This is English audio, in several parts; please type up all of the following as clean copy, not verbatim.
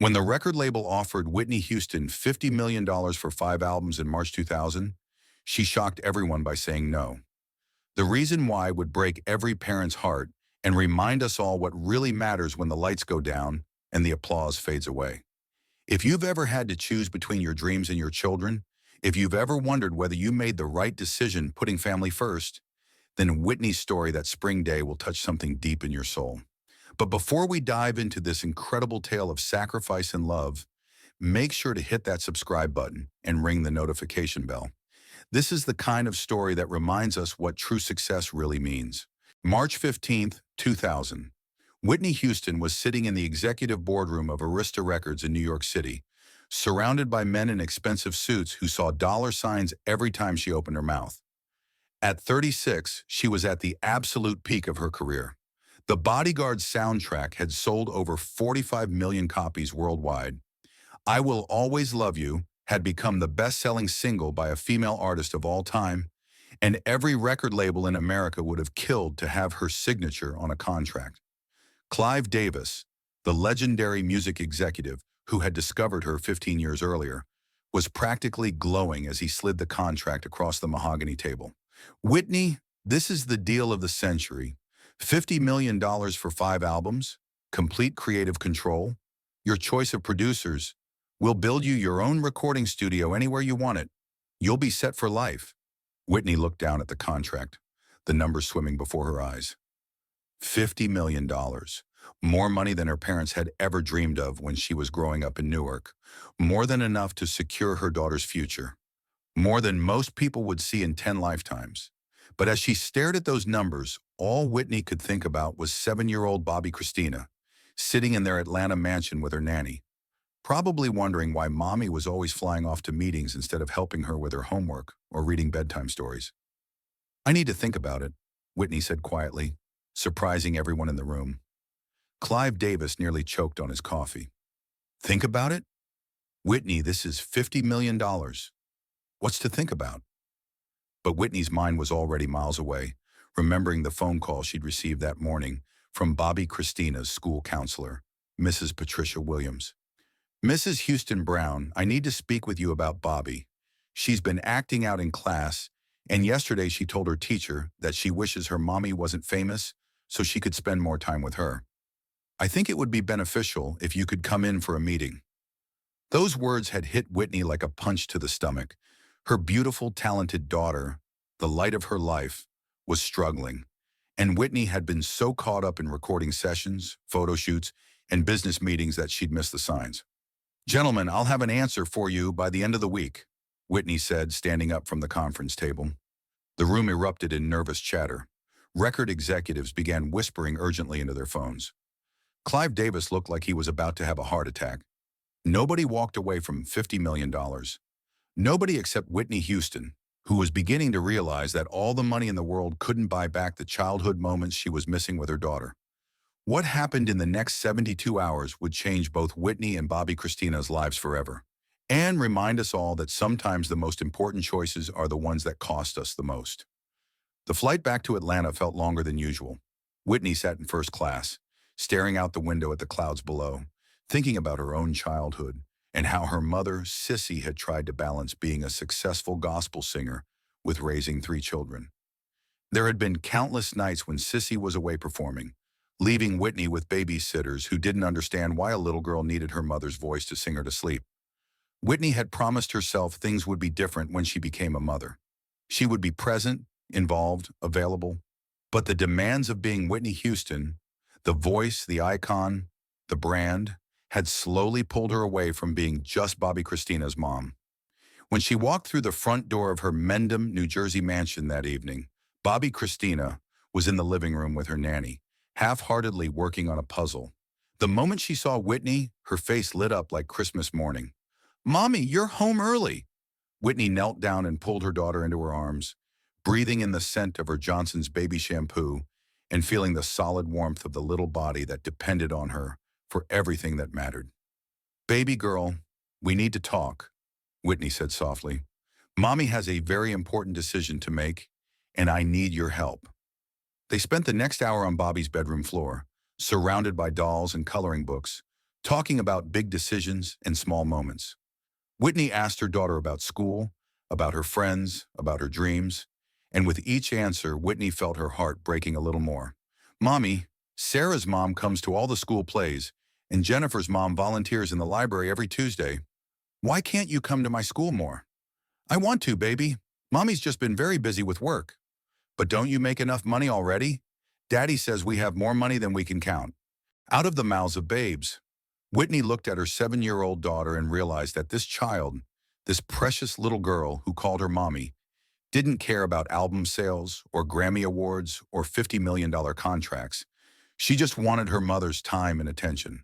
When the record label offered Whitney Houston $50 million for 5 albums in March 2000, she shocked everyone by saying no. The reason why would break every parent's heart and remind us all what really matters when the lights go down and the applause fades away. If you've ever had to choose between your dreams and your children, if you've ever wondered whether you made the right decision putting family first, then Whitney's story that spring day will touch something deep in your soul. But before we dive into this incredible tale of sacrifice and love, make sure to hit that subscribe button and ring the notification bell. This is the kind of story that reminds us what true success really means. March 15th, 2000. Whitney Houston was sitting in the executive boardroom of Arista Records in New York City, surrounded by men in expensive suits who saw dollar signs every time she opened her mouth. At 36, she was at the absolute peak of her career. The Bodyguard soundtrack had sold over 45 million copies worldwide. I Will Always Love You had become the best-selling single by a female artist of all time, and every record label in America would have killed to have her signature on a contract. Clive Davis, the legendary music executive who had discovered her 15 years earlier, was practically glowing as he slid the contract across the mahogany table. Whitney, this is the deal of the century. $50 million for 5 albums, complete creative control, your choice of producers. We'll build you your own recording studio anywhere you want it. You'll be set for life. Whitney looked down at the contract, the numbers swimming before her eyes. $50 million. More money than her parents had ever dreamed of when she was growing up in Newark. More than enough to secure her daughter's future. More than most people would see in 10 lifetimes. But as she stared at those numbers, all Whitney could think about was 7-year-old Bobby Christina, sitting in their Atlanta mansion with her nanny, probably wondering why mommy was always flying off to meetings instead of helping her with her homework or reading bedtime stories. I need to think about it, Whitney said quietly, surprising everyone in the room. Clive Davis nearly choked on his coffee. Think about it? Whitney, this is $50 million. What's to think about? But Whitney's mind was already miles away, remembering the phone call she'd received that morning from Bobby Christina's school counselor, Mrs. Patricia Williams. Mrs. Houston Brown, I need to speak with you about Bobby. She's been acting out in class, and yesterday she told her teacher that she wishes her mommy wasn't famous so she could spend more time with her. I think it would be beneficial if you could come in for a meeting. Those words had hit Whitney like a punch to the stomach. Her beautiful, talented daughter, the light of her life, was struggling, and Whitney had been so caught up in recording sessions, photo shoots, and business meetings that she'd missed the signs. Gentlemen, I'll have an answer for you by the end of the week, Whitney said, standing up from the conference table. The room erupted in nervous chatter. Record executives began whispering urgently into their phones. Clive Davis looked like he was about to have a heart attack. Nobody walked away from $50 million. Nobody except Whitney Houston, who was beginning to realize that all the money in the world couldn't buy back the childhood moments she was missing with her daughter. What happened in the next 72 hours would change both Whitney and Bobby Christina's lives forever, and remind us all that sometimes the most important choices are the ones that cost us the most. The flight back to Atlanta felt longer than usual. Whitney sat in first class, staring out the window at the clouds below, thinking about her own childhood, and how her mother, Sissy, had tried to balance being a successful gospel singer with raising 3 children. There had been countless nights when Sissy was away performing, leaving Whitney with babysitters who didn't understand why a little girl needed her mother's voice to sing her to sleep. Whitney had promised herself things would be different when she became a mother. She would be present, involved, available. But the demands of being Whitney Houston, the voice, the icon, the brand, had slowly pulled her away from being just Bobby Christina's mom. When she walked through the front door of her Mendham, New Jersey mansion that evening, Bobby Christina was in the living room with her nanny, half-heartedly working on a puzzle. The moment she saw Whitney, her face lit up like Christmas morning. "Mommy, you're home early." Whitney knelt down and pulled her daughter into her arms, breathing in the scent of her Johnson's baby shampoo and feeling the solid warmth of the little body that depended on her for everything that mattered. "Baby girl, we need to talk," Whitney said softly. "Mommy has a very important decision to make, and I need your help." They spent the next hour on Bobby's bedroom floor, surrounded by dolls and coloring books, talking about big decisions and small moments. Whitney asked her daughter about school, about her friends, about her dreams, and with each answer, Whitney felt her heart breaking a little more. Mommy, Sarah's mom comes to all the school plays, and Jennifer's mom volunteers in the library every Tuesday. Why can't you come to my school more? I want to, baby. Mommy's just been very busy with work. But don't you make enough money already? Daddy says we have more money than we can count. Out of the mouths of babes. Whitney looked at her 7-year-old daughter and realized that this child, this precious little girl who called her mommy, didn't care about album sales or Grammy Awards or $50 million contracts. She just wanted her mother's time and attention.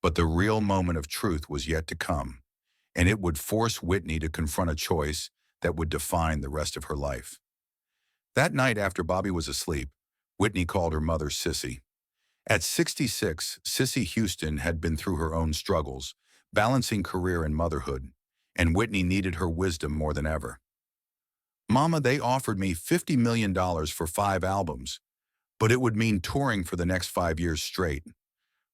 But the real moment of truth was yet to come, and it would force Whitney to confront a choice that would define the rest of her life. That night after Bobby was asleep, Whitney called her mother Sissy. At 66, Whitney Houston had been through her own struggles, balancing career and motherhood, and Whitney needed her wisdom more than ever. Mama, they offered me $50 million for 5 albums, but it would mean touring for the next 5 years straight.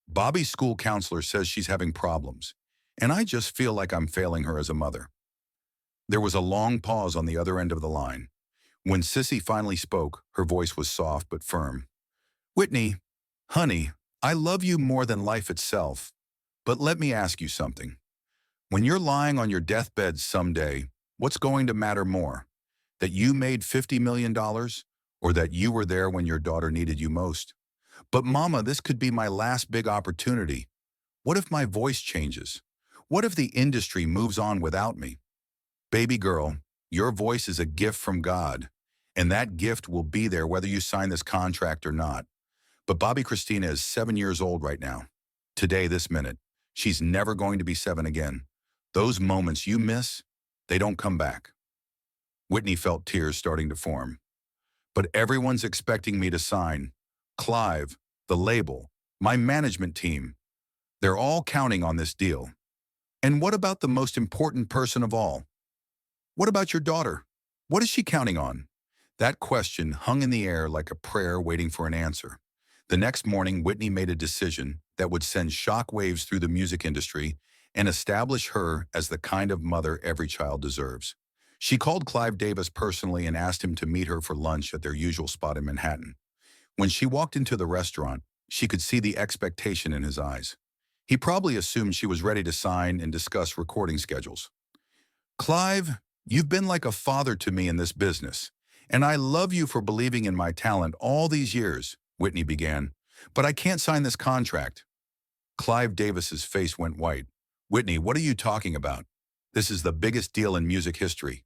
Bobby's school counselor says she's having problems, and I just feel like I'm failing her as a mother. There was a long pause on the other end of the line. When Sissy finally spoke, her voice was soft but firm. Whitney, honey, I love you more than life itself, but let me ask you something. When you're lying on your deathbed someday, what's going to matter more? That you made $50 million or that you were there when your daughter needed you most? But Mama, this could be my last big opportunity. What if my voice changes? What if the industry moves on without me? Baby girl, your voice is a gift from God, and that gift will be there whether you sign this contract or not. But Bobby Christina is 7 years old right now. Today, this minute. She's never going to be 7 again. Those moments you miss, they don't come back. Whitney felt tears starting to form. But everyone's expecting me to sign. Clive, the label, my management team. They're all counting on this deal. And what about the most important person of all? What about your daughter? What is she counting on? That question hung in the air like a prayer waiting for an answer. The next morning, Whitney made a decision that would send shockwaves through the music industry and establish her as the kind of mother every child deserves. She called Clive Davis personally and asked him to meet her for lunch at their usual spot in Manhattan. When she walked into the restaurant, she could see the expectation in his eyes. He probably assumed she was ready to sign and discuss recording schedules. Clive, you've been like a father to me in this business, and I love you for believing in my talent all these years, Whitney began, but I can't sign this contract. Clive Davis's face went white. Whitney, what are you talking about? This is the biggest deal in music history.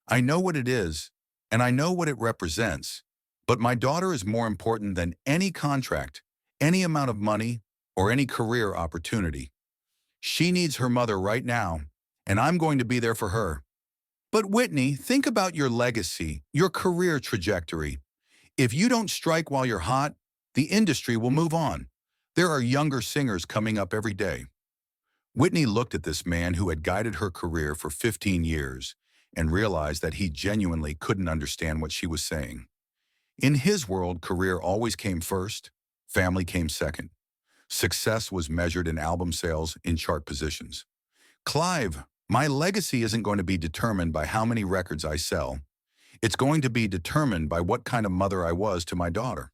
I know what it is, and I know what it represents, but my daughter is more important than any contract, any amount of money, or any career opportunity. She needs her mother right now, and I'm going to be there for her. But Whitney, think about your legacy, your career trajectory. If you don't strike while you're hot, the industry will move on. There are younger singers coming up every day. Whitney looked at this man who had guided her career for 15 years and realized that he genuinely couldn't understand what she was saying. In his world, career always came first, family came second. Success was measured in album sales, in chart positions. Clive, my legacy isn't going to be determined by how many records I sell. It's going to be determined by what kind of mother I was to my daughter.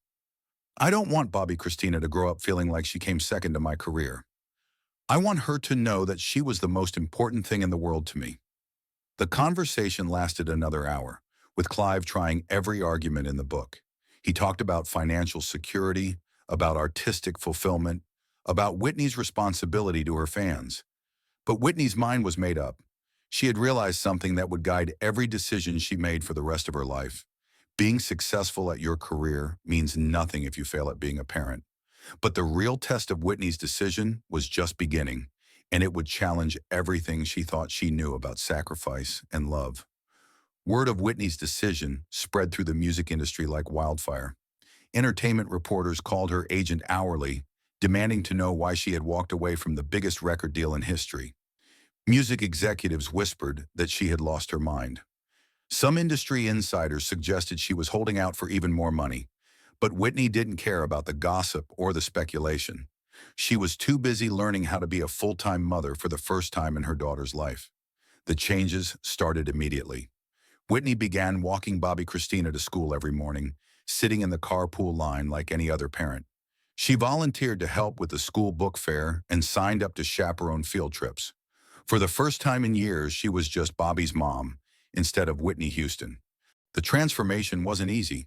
I don't want Bobby Christina to grow up feeling like she came second to my career. I want her to know that she was the most important thing in the world to me. The conversation lasted another hour, with Clive trying every argument in the book. He talked about financial security, about artistic fulfillment, about Whitney's responsibility to her fans. But Whitney's mind was made up. She had realized something that would guide every decision she made for the rest of her life. Being successful at your career means nothing if you fail at being a parent. But the real test of Whitney's decision was just beginning, and it would challenge everything she thought she knew about sacrifice and love. Word of Whitney's decision spread through the music industry like wildfire. Entertainment reporters called her agent hourly, demanding to know why she had walked away from the biggest record deal in history. Music executives whispered that she had lost her mind. Some industry insiders suggested she was holding out for even more money, but Whitney didn't care about the gossip or the speculation. She was too busy learning how to be a full-time mother for the first time in her daughter's life. The changes started immediately. Whitney began walking Bobby Christina to school every morning, sitting in the carpool line like any other parent. She volunteered to help with the school book fair and signed up to chaperone field trips. For the first time in years, she was just Bobby's mom instead of Whitney Houston. The transformation wasn't easy.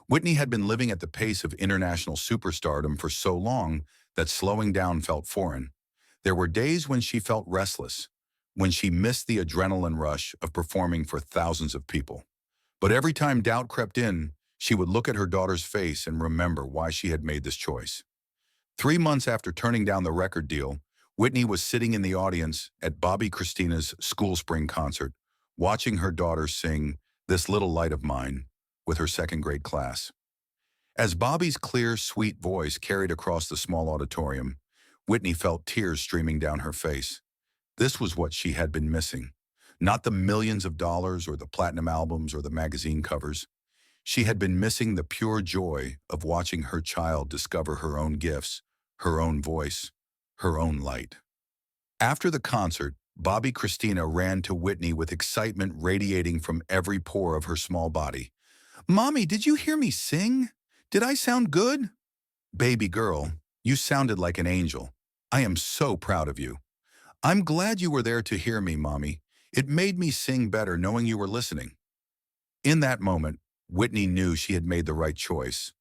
Whitney had been living at the pace of international superstardom for so long that slowing down felt foreign. There were days when she felt restless, when she missed the adrenaline rush of performing for thousands of people. But every time doubt crept in, she would look at her daughter's face and remember why she had made this choice. 3 months after turning down the record deal, Whitney was sitting in the audience at Bobby Christina's school spring concert, watching her daughter sing "This Little Light of Mine" with her second-grade class. As Bobby's clear, sweet voice carried across the small auditorium, Whitney felt tears streaming down her face. This was what she had been missing. Not the millions of dollars or the platinum albums or the magazine covers. She had been missing the pure joy of watching her child discover her own gifts, her own voice, her own light. After the concert, Bobby Christina ran to Whitney with excitement radiating from every pore of her small body. "Mommy, did you hear me sing? Did I sound good?" "Baby girl, you sounded like an angel. I am so proud of you." "I'm glad you were there to hear me, Mommy. It made me sing better knowing you were listening." In that moment, Whitney knew she had made the right choice.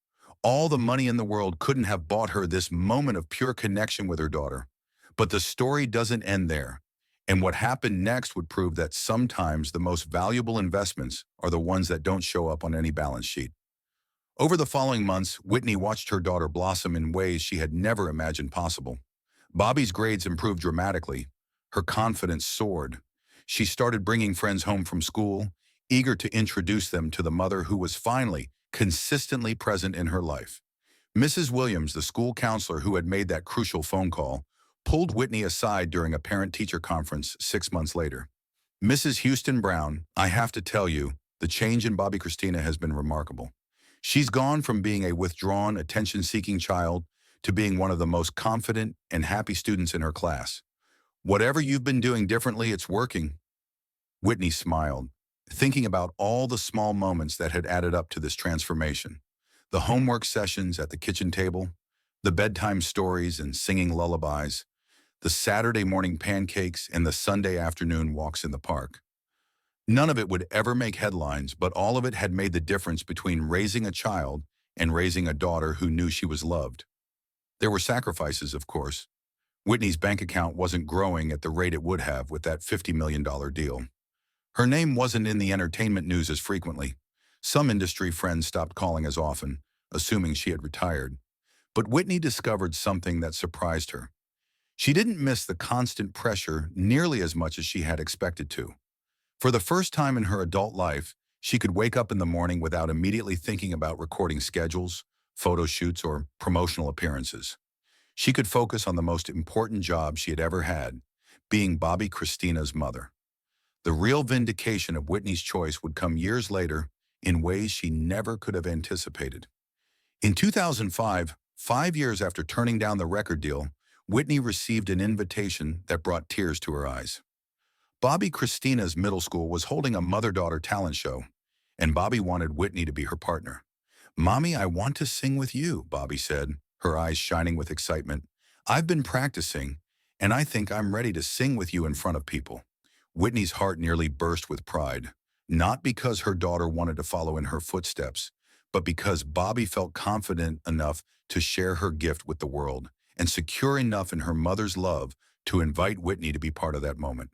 All the money in the world couldn't have bought her this moment of pure connection with her daughter. But the story doesn't end there. And what happened next would prove that sometimes the most valuable investments are the ones that don't show up on any balance sheet. Over the following months, Whitney watched her daughter blossom in ways she had never imagined possible. Bobby's grades improved dramatically. Her confidence soared. She started bringing friends home from school, eager to introduce them to the mother who was finally, consistently present in her life. Mrs. Williams, the school counselor who had made that crucial phone call, pulled Whitney aside during a parent-teacher conference 6 months later. "Mrs. Houston Brown, I have to tell you, the change in Bobby Christina has been remarkable. She's gone from being a withdrawn, attention-seeking child to being one of the most confident and happy students in her class. Whatever you've been doing differently, it's working." Whitney smiled, thinking about all the small moments that had added up to this transformation. The homework sessions at the kitchen table, the bedtime stories and singing lullabies, the Saturday morning pancakes and the Sunday afternoon walks in the park. None of it would ever make headlines, but all of it had made the difference between raising a child and raising a daughter who knew she was loved. There were sacrifices, of course. Whitney's bank account wasn't growing at the rate it would have with that $50 million deal. Her name wasn't in the entertainment news as frequently. Some industry friends stopped calling as often, assuming she had retired. But Whitney discovered something that surprised her. She didn't miss the constant pressure nearly as much as she had expected to. For the first time in her adult life, she could wake up in the morning without immediately thinking about recording schedules, photo shoots, or promotional appearances. She could focus on the most important job she had ever had, being Bobby Christina's mother. The real vindication of Whitney's choice would come years later in ways she never could have anticipated. In 2005, 5 years after turning down the record deal, Whitney received an invitation that brought tears to her eyes. Bobby Christina's middle school was holding a mother-daughter talent show, and Bobby wanted Whitney to be her partner. "Mommy, I want to sing with you," Bobby said, her eyes shining with excitement. "I've been practicing, and I think I'm ready to sing with you in front of people." Whitney's heart nearly burst with pride, not because her daughter wanted to follow in her footsteps, but because Bobby felt confident enough to share her gift with the world and secure enough in her mother's love to invite Whitney to be part of that moment.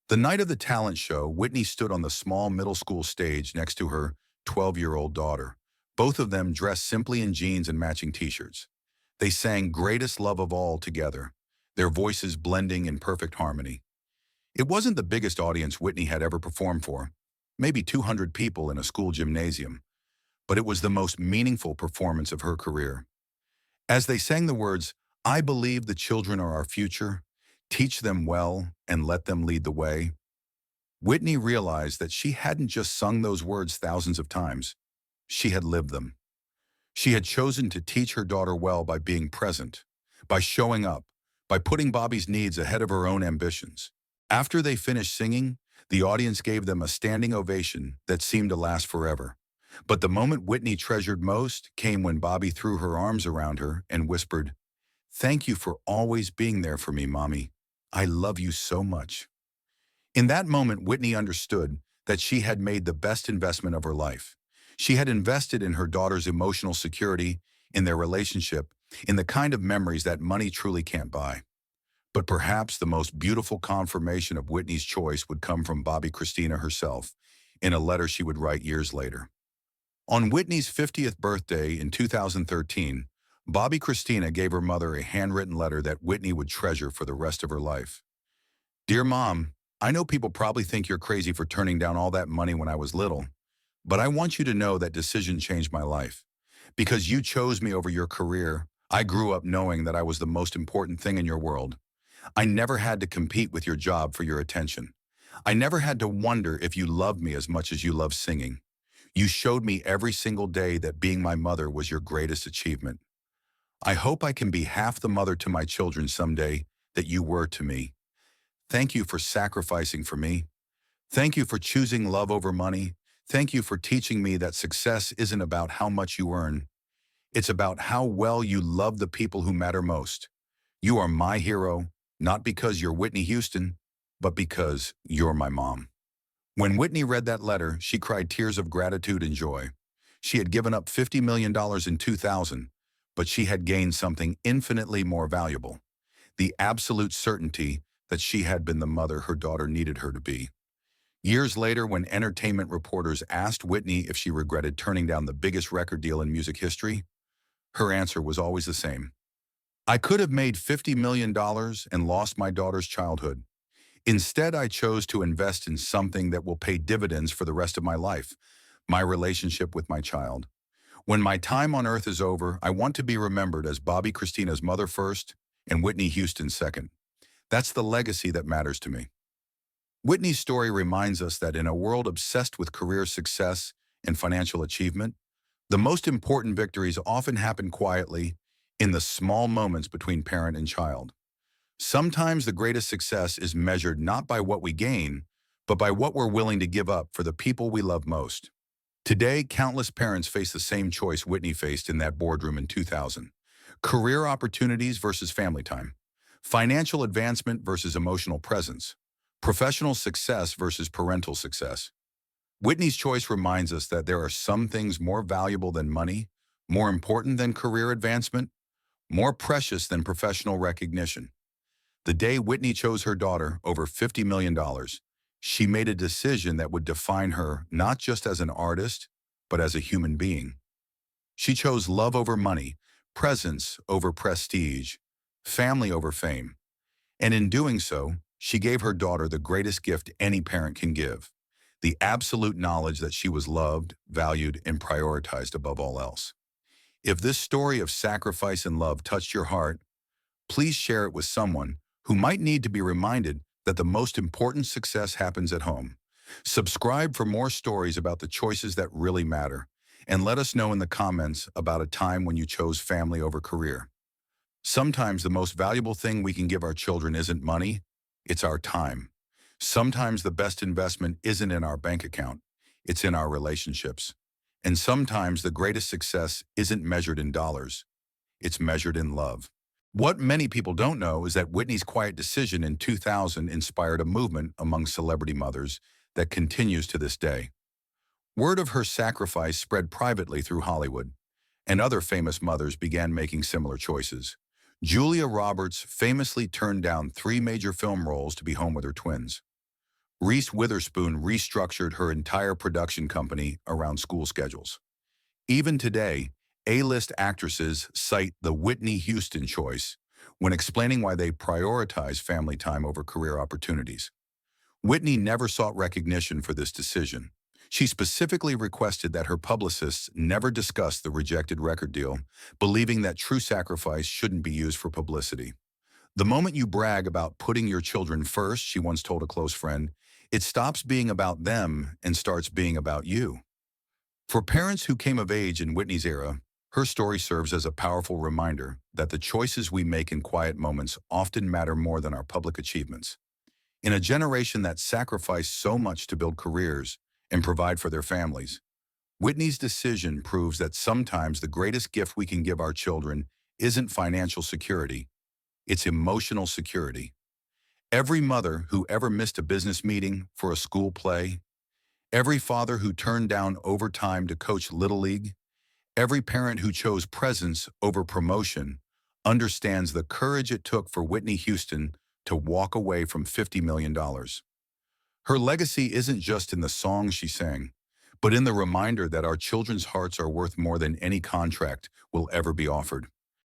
The night of the talent show, Whitney stood on the small middle school stage next to her 12-year-old daughter, both of them dressed simply in jeans and matching t-shirts. They sang "Greatest Love of All" together, their voices blending in perfect harmony. It wasn't the biggest audience Whitney had ever performed for, maybe 200 people in a school gymnasium, but it was the most meaningful performance of her career. As they sang the words, "I believe the children are our future, teach them well and let them lead the way," Whitney realized that she hadn't just sung those words thousands of times. She had lived them. She had chosen to teach her daughter well by being present, by showing up, by putting Bobby's needs ahead of her own ambitions. After they finished singing, the audience gave them a standing ovation that seemed to last forever. But the moment Whitney treasured most came when Bobby threw her arms around her and whispered, "Thank you for always being there for me, Mommy. I love you so much." In that moment, Whitney understood that she had made the best investment of her life. She had invested in her daughter's emotional security, in their relationship, in the kind of memories that money truly can't buy. But perhaps the most beautiful confirmation of Whitney's choice would come from Bobby Christina herself, in a letter she would write years later. On Whitney's 50th birthday in 2013, Bobby Christina gave her mother a handwritten letter that Whitney would treasure for the rest of her life. "Dear Mom, I know people probably think you're crazy for turning down all that money when I was little, but I want you to know that decision changed my life. Because you chose me over your career, I grew up knowing that I was the most important thing in your world. I never had to compete with your job for your attention. I never had to wonder if you loved me as much as you love singing. You showed me every single day that being my mother was your greatest achievement. I hope I can be half the mother to my children someday that you were to me. Thank you for sacrificing for me. Thank you for choosing love over money. Thank you for teaching me that success isn't about how much you earn. It's about how well you love the people who matter most. You are my hero, not because you're Whitney Houston, but because you're my mom." When Whitney read that letter, she cried tears of gratitude and joy. She had given up $50 million in 2000, but she had gained something infinitely more valuable: the absolute certainty that she had been the mother her daughter needed her to be. Years later, when entertainment reporters asked Whitney if she regretted turning down the biggest record deal in music history, her answer was always the same: "I could have made $50 million and lost my daughter's childhood. Instead, I chose to invest in something that will pay dividends for the rest of my life: my relationship with my child. When my time on earth is over, I want to be remembered as Bobby Christina's mother first and Whitney Houston second. That's the legacy that matters to me." Whitney's story reminds us that in a world obsessed with career success and financial achievement, the most important victories often happen quietly, in the small moments between parent and child. Sometimes the greatest success is measured not by what we gain, but by what we're willing to give up for the people we love most. Today, countless parents face the same choice Whitney faced in that boardroom in 2000. Career opportunities versus family time. Financial advancement versus emotional presence. Professional success versus parental success. Whitney's choice reminds us that there are some things more valuable than money, more important than career advancement, more precious than professional recognition. The day Whitney chose her daughter over $50 million, she made a decision that would define her not just as an artist, but as a human being. She chose love over money, presence over prestige, family over fame. And in doing so, she gave her daughter the greatest gift any parent can give: the absolute knowledge that she was loved, valued, and prioritized above all else. If this story of sacrifice and love touched your heart, please share it with someone who might need to be reminded that the most important success happens at home. Subscribe for more stories about the choices that really matter, and let us know in the comments about a time when you chose family over career. Sometimes the most valuable thing we can give our children isn't money, it's our time. Sometimes the best investment isn't in our bank account, it's in our relationships. And sometimes the greatest success isn't measured in dollars, it's measured in love. What many people don't know is that Whitney's quiet decision in 2000 inspired a movement among celebrity mothers that continues to this day. Word of her sacrifice spread privately through Hollywood, and other famous mothers began making similar choices. Julia Roberts famously turned down 3 major film roles to be home with her twins. Reese Witherspoon restructured her entire production company around school schedules. Even today, A-list actresses cite the Whitney Houston choice when explaining why they prioritize family time over career opportunities. Whitney never sought recognition for this decision. She specifically requested that her publicists never discuss the rejected record deal, believing that true sacrifice shouldn't be used for publicity. "The moment you brag about putting your children first," she once told a close friend, "it stops being about them and starts being about you." For parents who came of age in Whitney's era, Her story serves as a powerful reminder that the choices we make in quiet moments often matter more than our public achievements. In a generation that sacrificed so much to build careers and provide for their families, Whitney's decision proves that sometimes the greatest gift we can give our children isn't financial security, it's emotional security. Every mother who ever missed a business meeting for a school play, every father who turned down overtime to coach Little League, every parent who chose presence over promotion understands the courage it took for Whitney Houston to walk away from $50 million. dollars. Her legacy isn't just in the songs she sang, but in the reminder that our children's hearts are worth more than any contract will ever be offered.